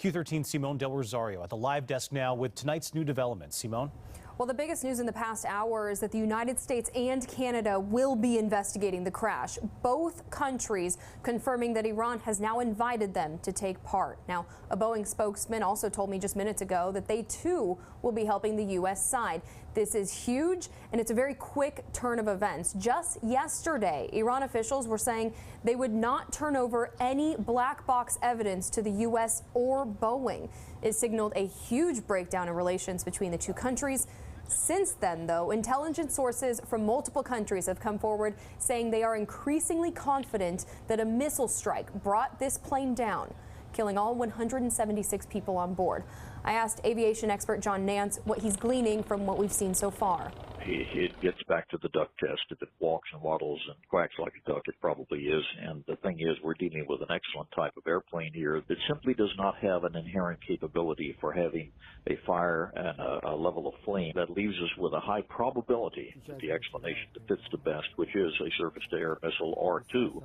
Q13's Simone Del Rosario at the live desk now with tonight's new developments. Simone? Well, the biggest news in the past hour is that the United States and Canada will be investigating the crash. Both countries confirming that Iran has now invited them to take part. Now, a Boeing spokesman also told me just minutes ago that they too will be helping the U.S. side. This is huge, and it's a very quick turn of events. Just yesterday, Iran officials were saying they would not turn over any black box evidence to the U.S. or Boeing. It signaled a huge breakdown in relations between the two countries. Since then, though, intelligence sources from multiple countries have come forward saying they are increasingly confident that a missile strike brought this plane down, killing all 176 people on board. I asked aviation expert John Nance what he's gleaning from what we've seen so far. It gets back to the duck test. If it walks and waddles and quacks like a duck, it probably is. And the thing is, we're dealing with an excellent type of airplane here that simply does not have an inherent capability for having a fire and a level of flame that leaves us with a high probability that the explanation that fits the best, which is a surface-to-air missile or two,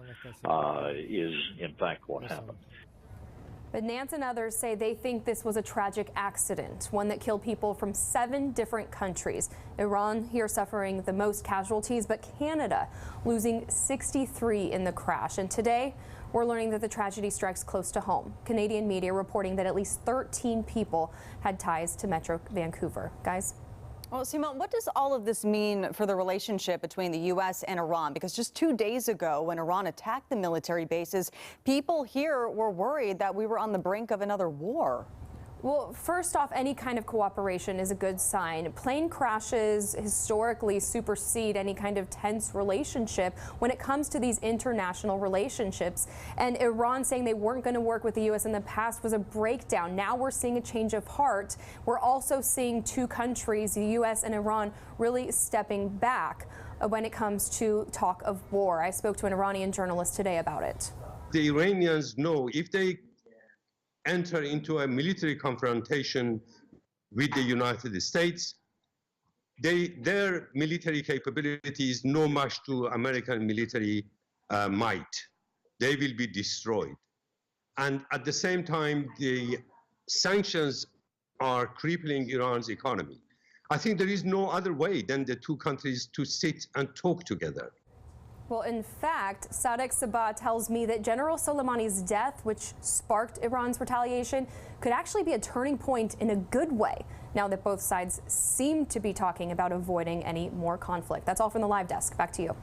is in fact what happened. But Nance and others say they think this was a tragic accident, one that killed people from 7 different countries. Iran here suffering the most casualties, but Canada losing 63 in the crash. And today, we're learning that the tragedy strikes close to home. Canadian media reporting that at least 13 people had ties to Metro Vancouver. Guys? Well, Simone, what does all of this mean for the relationship between the U.S. and Iran? Because just 2 days ago, when Iran attacked the military bases, people here were worried that we were on the brink of another war. Well, first off, any kind of cooperation is a good sign. Plane crashes historically supersede any kind of tense relationship when it comes to these international relationships. And Iran saying they weren't going to work with the U.S. in the past was a breakdown. Now we're seeing a change of heart. We're also seeing two countries, the U.S. and Iran, really stepping back when it comes to talk of war. I spoke to an Iranian journalist today about it. The Iranians know if they enter into a military confrontation with the United States, their military capability is no match to American military might. They will be destroyed. And at the same time, the sanctions are crippling Iran's economy. I think there is no other way than the two countries to sit and talk together. Well, in fact, Sadek Sabah tells me that General Soleimani's death, which sparked Iran's retaliation, could actually be a turning point in a good way, now that both sides seem to be talking about avoiding any more conflict. That's all from the live desk. Back to you.